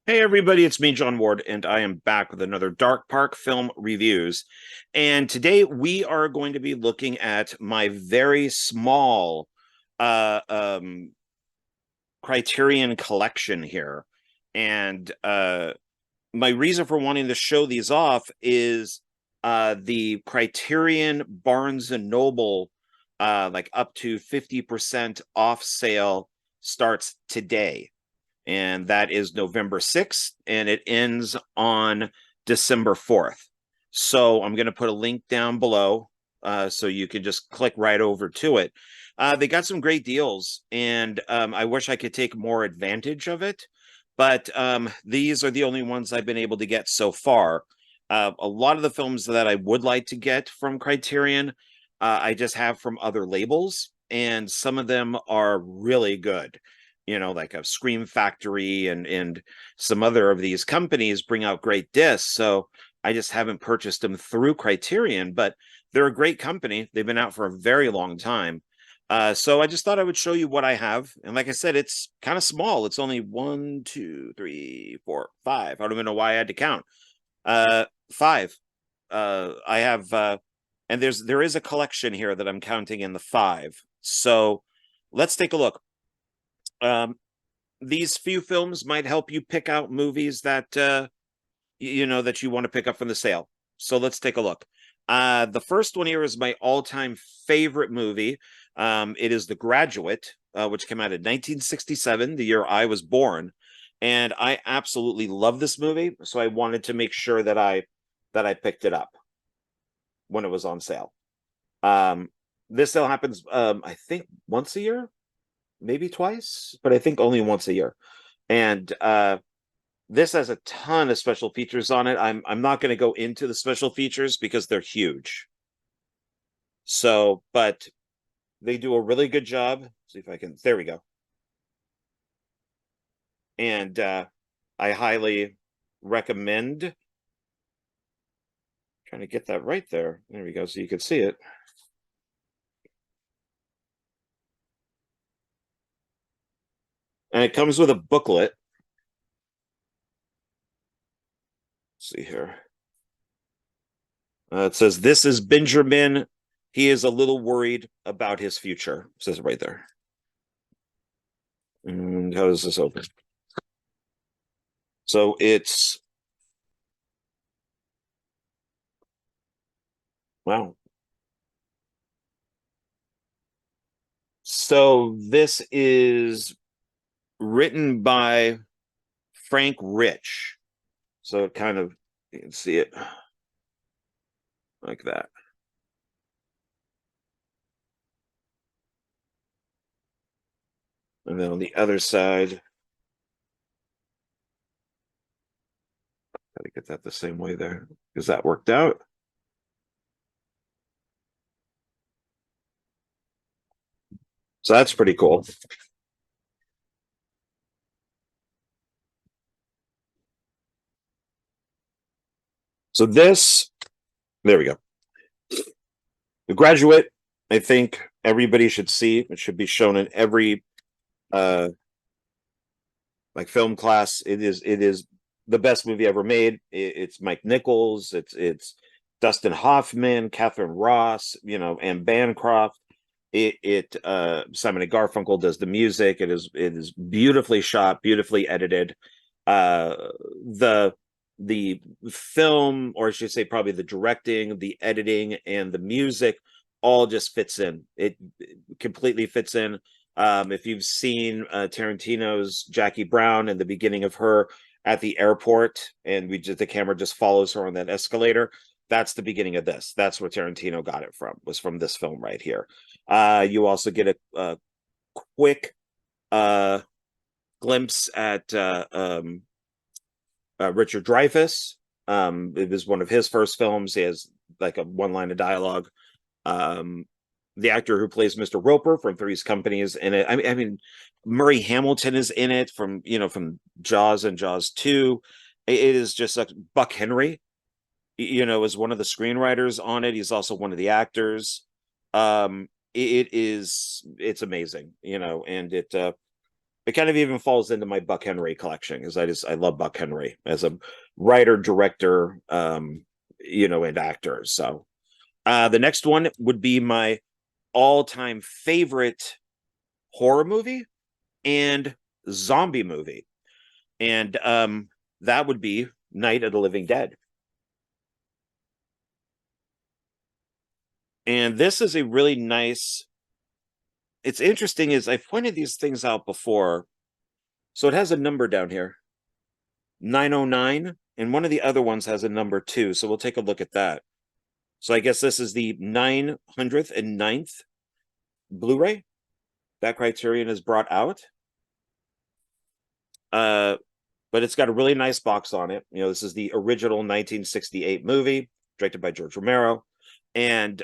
Hey everybody, it's me, John Ward, and I am back with another Dark Park Film Reviews. And today we are going to be looking at my very small uh um Criterion collection here. And my reason for wanting to show these off is the Criterion barnes&noble like up to 50% off sale starts today, and that is November 6th, and it ends on December 4th. So I'm going to put a link down below so you can just click right over to it. They got some great deals, and I wish I could take more advantage of it, but these are the only ones I've been able to get so far. A lot of the films that I would like to get from Criterion, I just have from other labels, and some of them are really good. Like a Scream Factory and some other of these companies bring out great discs. So I just haven't purchased them through Criterion, but they're a great company. They've been out for a very long time. So I just thought I would show you what I have. And like I said, it's kind of small. It's only 1, 2, 3, 4, 5. I don't even know why I had to count. Five. I have and there is a collection here that I'm counting in the five. So let's take a look. These few films might help you pick out movies that that you want to pick up from the sale. So let's take a look. The first one here is my all-time favorite movie. It is The Graduate, which came out in 1967, the year I was born, and I absolutely love this movie. So I wanted to make sure that I picked it up when it was on sale. This sale happens, I think, once a year, maybe twice, but I think only once a year. And this has a ton of special features on it. I'm not going to go into the special features because they're huge. So, but they do a really good job. See if I can. There we go. And I highly recommend trying to get that right there. There we go, so you can see it. And it comes with a booklet. Let's see here. It says, "This is Benjamin. He is a little worried about his future." It says it right there. And how does this open? So it's, wow. So this is written by Frank Rich. So it kind of, you can see it like that. And then on the other side, gotta get that the same way there because that worked out. So that's pretty cool. So this, there we go. The Graduate, I think everybody should see. It should be shown in every like film class. It is the best movie ever made. It's Mike Nichols, it's Dustin Hoffman, Catherine Ross, Anne Bancroft. Simon and Garfunkel does the music. It is beautifully shot, beautifully edited. The film, or I should say probably the directing, the editing, and the music all just fits in. It completely fits in. If you've seen Tarantino's Jackie Brown and the beginning of her at the airport, and the camera just follows her on that escalator, that's the beginning of this. That's where Tarantino got it from, was from this film right here. You also get a quick glimpse at Richard Dreyfuss. It was one of his first films. He has like a one line of dialogue. The actor who plays Mr. Roper from Three's Company is in it. I mean, Murray Hamilton is in it from Jaws and Jaws 2. It is just like Buck Henry, is one of the screenwriters on it. He's also one of the actors. It's amazing, and it kind of even falls into my Buck Henry collection, because I love Buck Henry as a writer, director, and actor. So the next one would be my all-time favorite horror movie and zombie movie, and that would be Night of the Living Dead. And this is a really nice, it's interesting, is I've pointed these things out before. So it has a number down here, 909, and one of the other ones has a number too. So we'll take a look at that. So I guess this is the 909th Blu-ray that Criterion has brought out. But it's got a really nice box on it. This is the original 1968 movie, directed by George Romero. And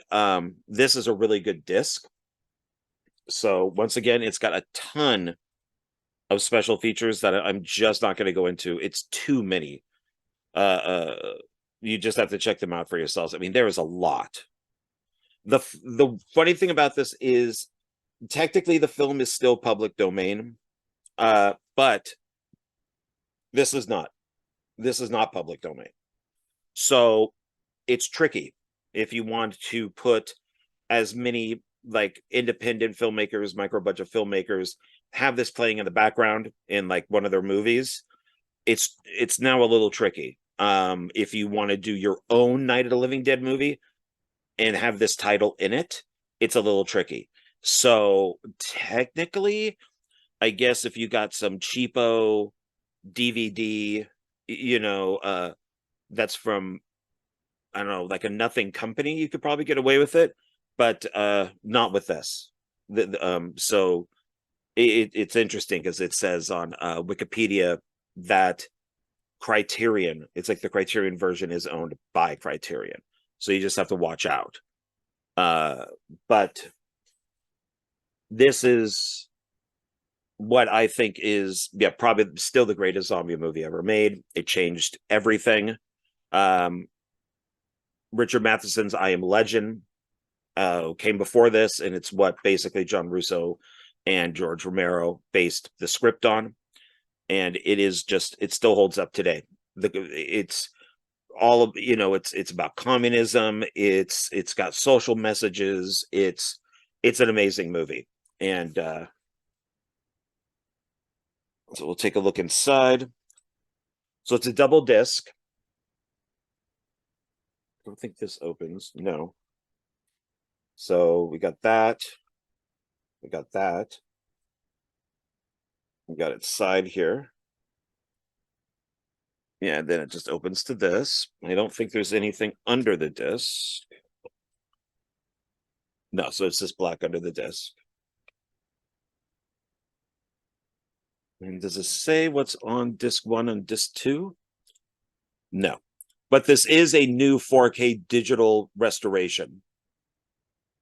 this is a really good disc. So once again, it's got a ton of special features that I'm just not going to go into. It's too many. You just have to check them out for yourselves. I mean, there is a lot. The funny thing about this is technically the film is still public domain, but this is not public domain. So it's tricky if you want to put as many like independent filmmakers, micro budget filmmakers have this playing in the background in like one of their movies. It's now a little tricky. If you want to do your own Night of the Living Dead movie and have this title in it, it's a little tricky. So technically, I guess if you got some cheapo DVD, that's from, I don't know, like a nothing company, you could probably get away with it, but not with this. So it's interesting because it says on Wikipedia that Criterion, it's like the Criterion version is owned by Criterion. So you just have to watch out. But this is what I think is, probably still the greatest zombie movie ever made. It changed everything. Richard Matheson's I Am Legend came before this, and it's what basically John Russo and George Romero based the script on. And it still holds up today. It's all of, it's about communism. It's got social messages. It's an amazing movie. And so we'll take a look inside. So it's a double disc. I don't think this opens. No. So we got that. We got that. We got its side here. Yeah, then it just opens to this. I don't think there's anything under the disc. No, so it's just black under the disc. And does it say what's on disc 1 and disc 2? No. But this is a new 4K digital restoration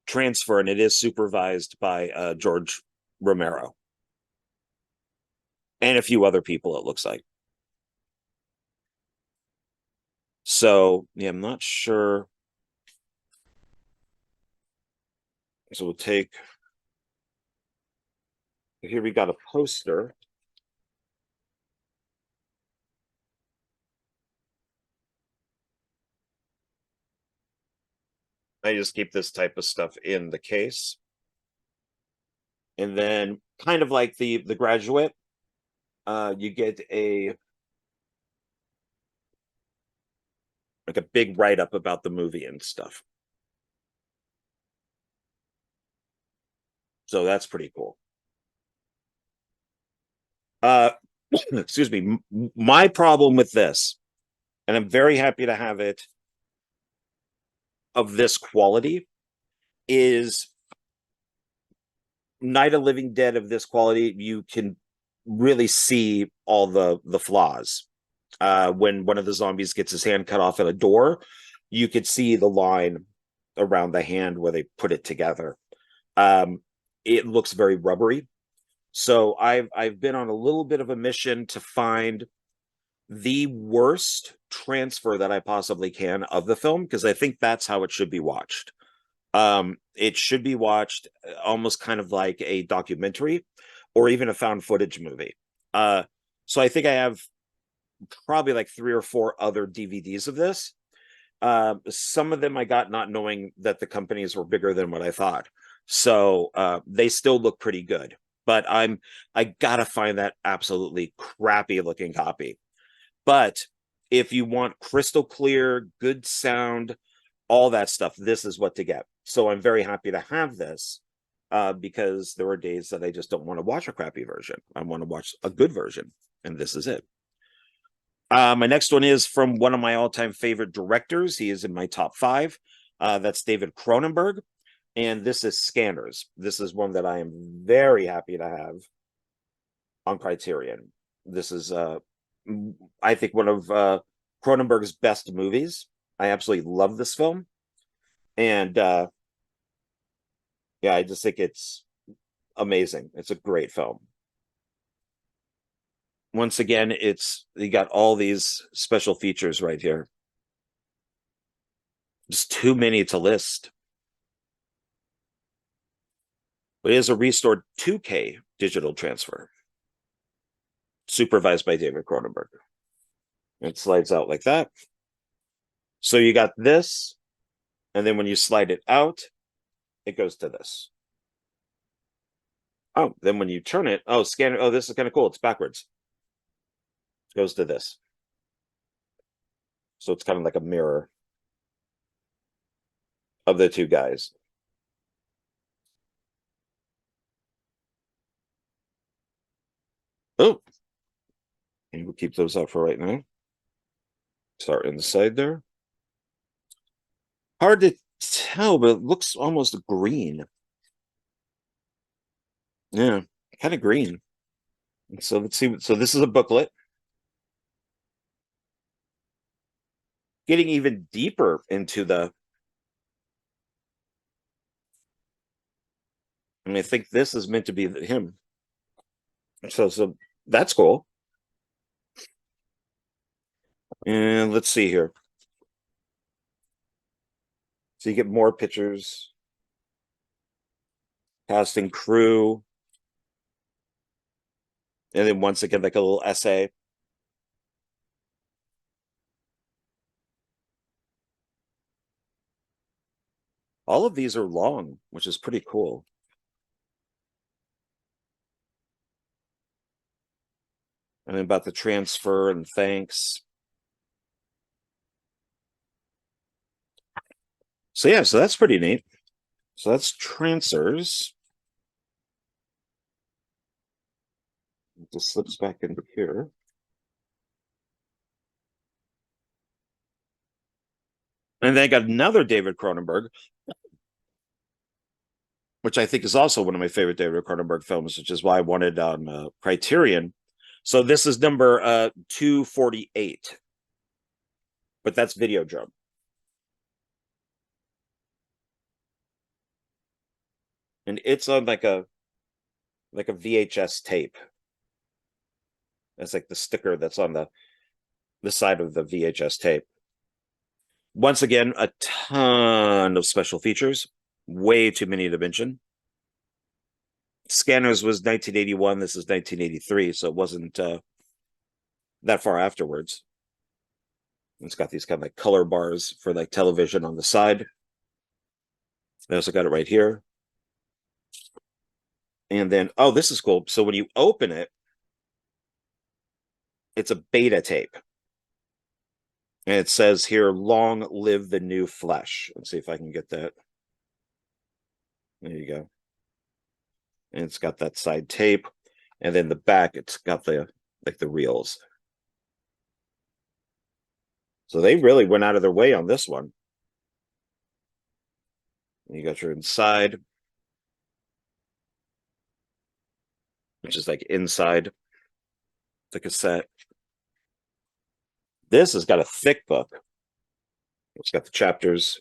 transfer, and it is supervised by George Romero and a few other people, it looks like. So yeah, I'm not sure. So we'll take, here we got a poster. I just keep this type of stuff in the case. And then kind of like the Graduate, you get a big write-up about the movie and stuff. So that's pretty cool. Excuse me. My problem with this, and I'm very happy to have it of this quality, is Night of Living Dead of this quality, you can really see all the flaws. When one of the zombies gets his hand cut off at a door, you could see the line around the hand where they put it together. It looks very rubbery. So I've been on a little bit of a mission to find the worst transfer that I possibly can of the film, because I think that's how it should be watched. It should be watched almost kind of like a documentary, or even a found footage movie. So I think I have probably like 3 or 4 other DVDs of this. Some of them I got not knowing that the companies were bigger than what I thought. So they still look pretty good. But I gotta find that absolutely crappy looking copy. But if you want crystal clear, good sound, all that stuff, this is what to get. So I'm very happy to have this because there are days that I just don't want to watch a crappy version. I want to watch a good version, and this is it. My next one is from one of my all-time favorite directors. He is in my top 5. That's David Cronenberg, and this is Scanners. This is one that I am very happy to have on Criterion. This is, I think, one of Cronenberg's best movies. I absolutely love this film, and yeah, I just think it's amazing. It's a great film. Once again, you got all these special features right here. Just too many to list. But it is a restored 2K digital transfer, supervised by David Cronenberg. It slides out like that. So you got this, and then when you slide it out, it goes to this. Oh, then when you turn it, oh, scan it. Oh, this is kind of cool. It's backwards. It goes to this. So it's kind of like a mirror of the two guys. Oh, and we'll keep those up for right now. Start inside there. Hard to tell, but it looks almost green. Yeah, kind of green. So let's see. So this is a booklet. Getting even deeper into the. I mean, I think this is meant to be him. So that's cool. And let's see here. So you get more pictures. Cast and crew. And then once again, like a little essay. All of these are long, which is pretty cool. And then about the transfer and thanks. So yeah, so that's pretty neat. So that's transfers. It just slips back into here. And then I got another David Cronenberg, which I think is also one of my favorite David Cronenberg films, which is why I wanted on Criterion. So this is number 248, but that's Videodrome. And it's on like a VHS tape. That's like the sticker that's on the side of the VHS tape. Once again, a ton of special features, way too many to mention. Scanners was 1981. This is 1983, so it wasn't that far afterwards. It's got these kind of like color bars for like television on the side. I also got it right here. And then, oh, this is cool. So when you open it, it's a beta tape. And it says here, long live the new flesh. Let's see if I can get that. There you go. And it's got that side tape. And then the back, it's got the like the reels. So they really went out of their way on this one. You got your inside, which is like inside the cassette. This has got a thick book. It's got the chapters.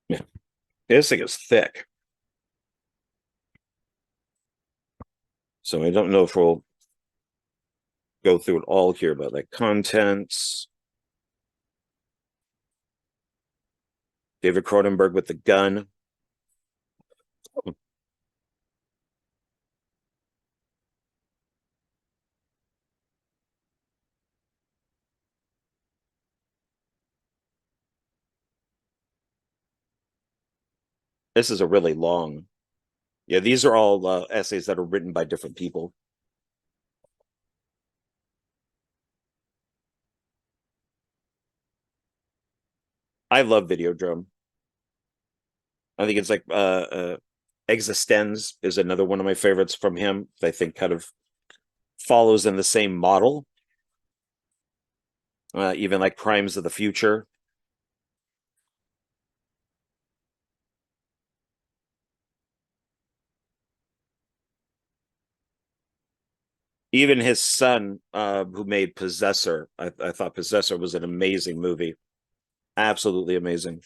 Yeah, this thing is thick. So I don't know if we'll go through it all here, but like contents. David Cronenberg with the gun. This is a really long. Yeah, these are all essays that are written by different people. I love Videodrome. I think it's like Existenz is another one of my favorites from him. I think kind of follows in the same model. Even like Crimes of the Future. Even his son, who made Possessor, I thought Possessor was an amazing movie. Absolutely amazing.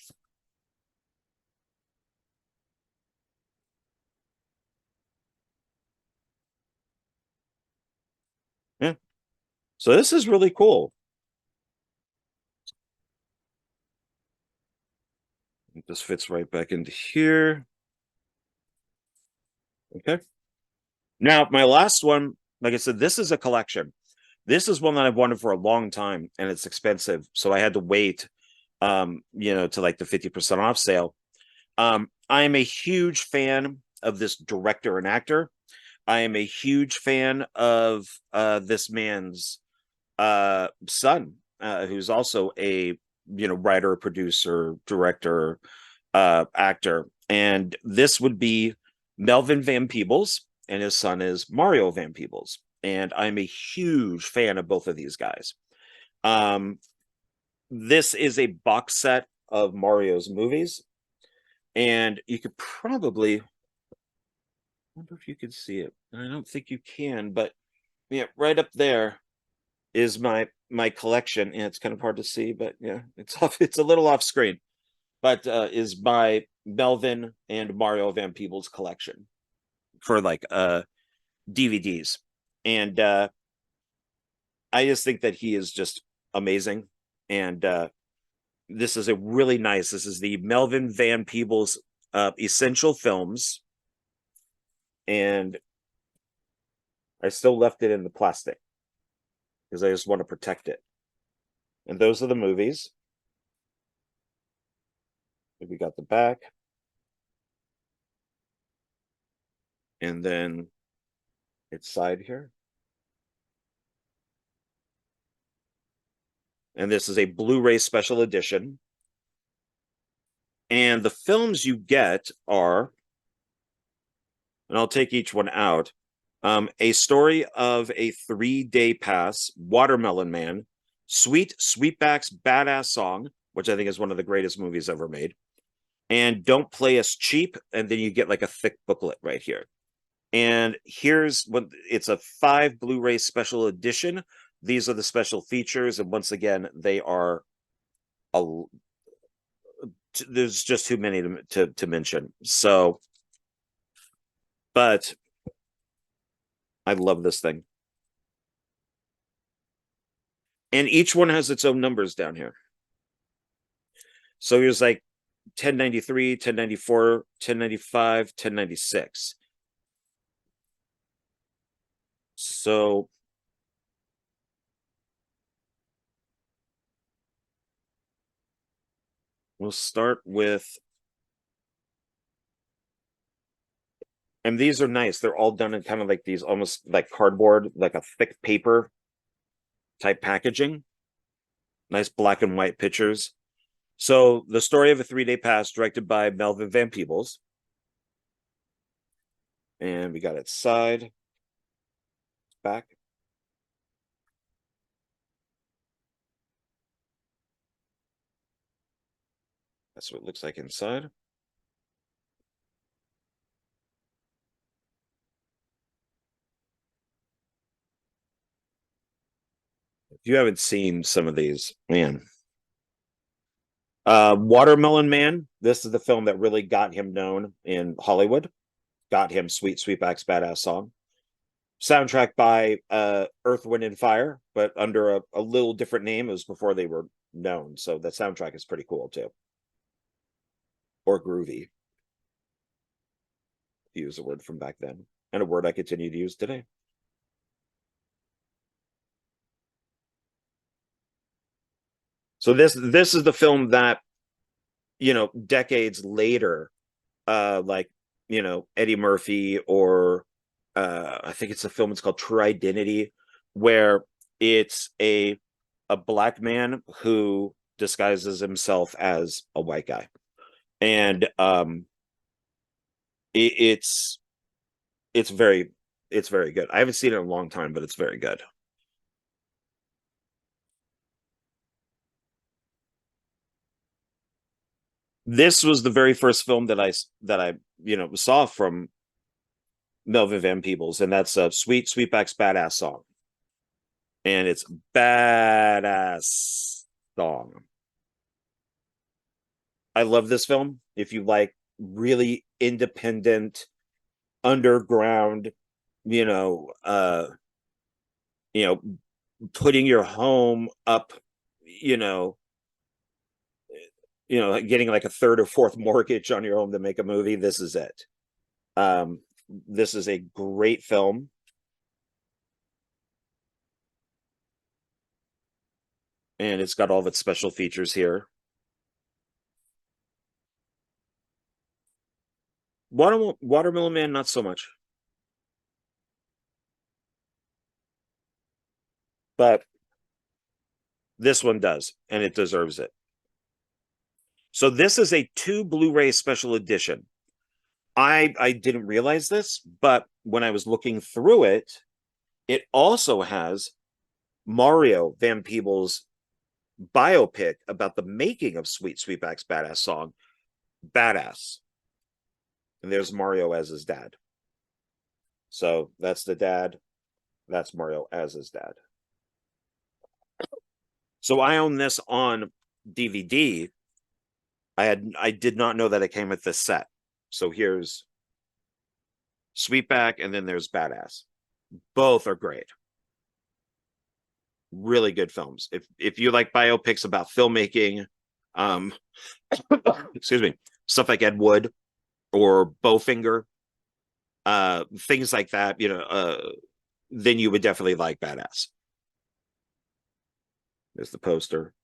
Yeah. So this is really cool. This fits right back into here. Okay. Now, my last one, like I said, this is a collection. This is one that I've wanted for a long time, and it's expensive. So I had to wait, to like the 50% off sale. I am a huge fan of this director and actor. I am a huge fan of this man's son, who's also a writer, producer, director, actor, and this would be Melvin Van Peebles, and his son is Mario Van Peebles, and I'm a huge fan of both of these guys. Um, this is a box set of Mario's movies, and you could probably, I wonder if you could see it. I don't think you can, but yeah, right up there is my collection, and it's kind of hard to see, but yeah, it's off. It's a little off screen, but is my Melvin and Mario Van Peebles collection for like DVDs, and I just think that he is just amazing, and this is a really nice. This is the Melvin Van Peebles essential films, and I still left it in the plastic because I just want to protect it. And those are the movies. We got the back, and then its side here. And this is a Blu-ray special edition. And the films you get are, and I'll take each one out, A Story of a 3-Day Pass, Watermelon Man, Sweet Sweetback's Badass Song, which I think is one of the greatest movies ever made, and Don't Play Us Cheap, and then you get like a thick booklet right here. And here's what it's a 5 Blu-ray special edition. These are the special features, and once again, they are a there's just too many to mention. So, but I love this thing. And each one has its own numbers down here. So here's like 1093, 1094, 1095, 1096. So we'll start with, and these are nice. They're all done in kind of like these almost like cardboard, like a thick paper type packaging. Nice black and white pictures. So The Story of a 3-Day Pass, directed by Melvin Van Peebles. And we got its side, back. That's what it looks like inside. If you haven't seen some of these, man. Watermelon Man. This is the film that really got him known in Hollywood. Got him Sweet Sweetback's Badass Song. Soundtrack by Earth, Wind, and Fire, but under a little different name. It was before they were known. So the soundtrack is pretty cool too. Or groovy, to use a word from back then. And a word I continue to use today. So this is the film that, decades later, like Eddie Murphy, or I think it's a film, it's called True Identity, where it's a black man who disguises himself as a white guy. And it's it's very it's very good. I haven't seen it in a long time, but it's very good. This was the very first film that I saw from Melvin Van Peebles, and that's Sweetback's Badass Song. And it's badass song. I love this film. If you like really independent, underground, you know, uh, you know, putting your home up, you know, getting like a third or fourth mortgage on your home to make a movie, this is it. Um, this is a great film. And it's got all of its special features here. Watermelon Man, not so much. But this one does, and it deserves it. So this is a 2 Blu-ray special edition. I didn't realize this, but when I was looking through it, it also has Mario Van Peebles' biopic about the making of Sweetback's Badass Song, Badass. And there's Mario as his dad. So that's the dad. That's Mario as his dad. So I own this on DVD. I did not know that it came with this set. So here's Sweetback, and then there's Badass. Both are great. Really good films. If you like biopics about filmmaking, um, excuse me, stuff like Ed Wood or Bowfinger, things like that, then you would definitely like Badass. There's the poster.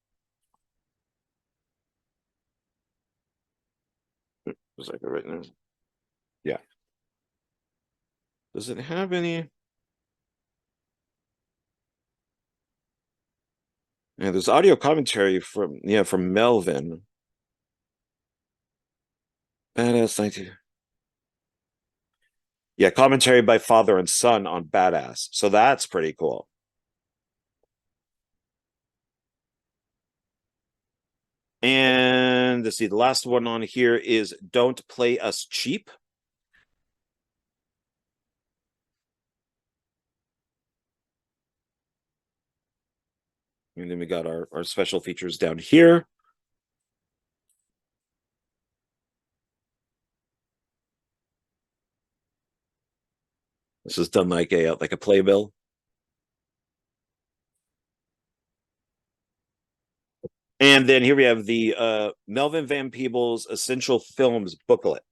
Was like right there. Yeah. Does it have any? Yeah, there's audio commentary from Melvin. Badass 19. Yeah, commentary by father and son on Badass. So that's pretty cool. And let's see, the last one on here is Don't Play Us Cheap. And then we got our special features down here. This is done like a playbill. And then here we have the Melvin Van Peebles Essential Films booklet.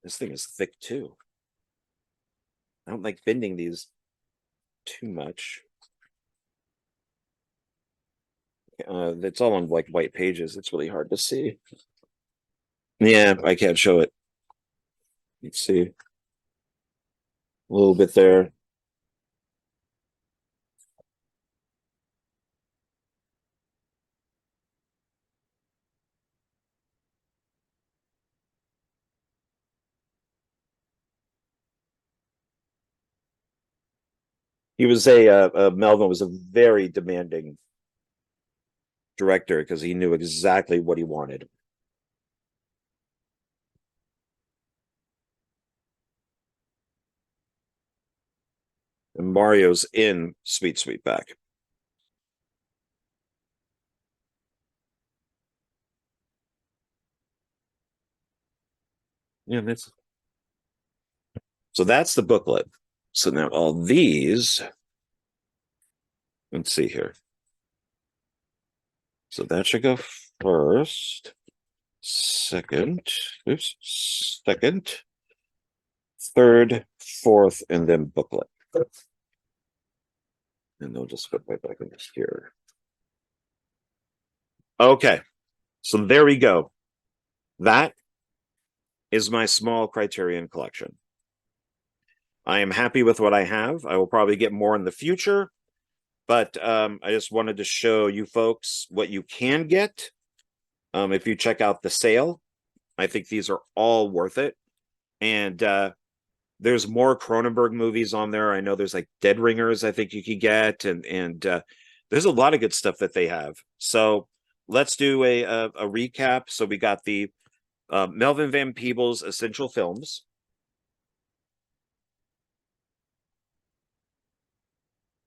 This thing is thick too. I don't like bending these too much. It's all on like white pages. It's really hard to see. Yeah, I can't show it. Let's see. A little bit there. He was Melvin was a very demanding director because he knew exactly what he wanted. And Mario's in Sweetback. Yeah, that's the booklet. So now all these, let's see here. So that should go first, second, third, fourth, and then booklet. And they'll just fit right back in here. Okay, so there we go. That is my small Criterion collection. I am happy with what I have. I will probably get more in the future, but I just wanted to show you folks what you can get. If you check out the sale, I think these are all worth it. And there's more Cronenberg movies on there. I know there's like Dead Ringers I think you could get, and there's a lot of good stuff that they have. So let's do a recap. So we got the Melvin Van Peebles Essential Films.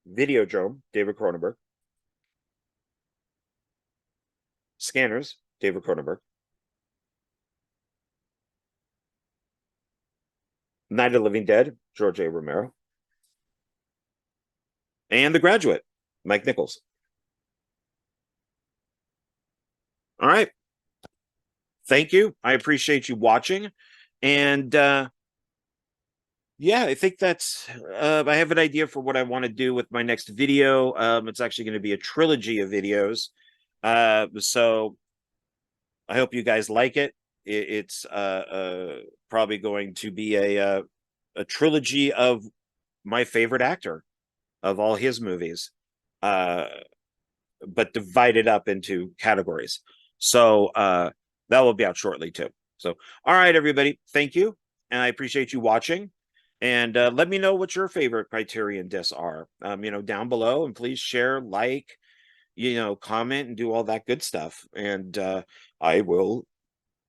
Videodrome, David Cronenberg. Scanners, David Cronenberg. Night of the Living Dead, George A. Romero. And The Graduate, Mike Nichols. All right. Thank you. I appreciate you watching. And yeah, I think that's I have an idea for what I want to do with my next video. It's actually going to be a trilogy of videos. So I hope you guys like it. It's probably going to be a trilogy of my favorite actor of all his movies, but divided up into categories. So that will be out shortly too. So, all right, everybody, thank you, and I appreciate you watching. And let me know what your favorite Criterion discs are, down below, and please share, like, comment, and do all that good stuff. And I will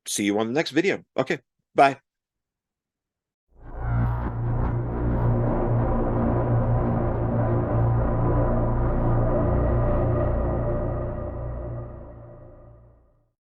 see you on the next video. Okay, bye.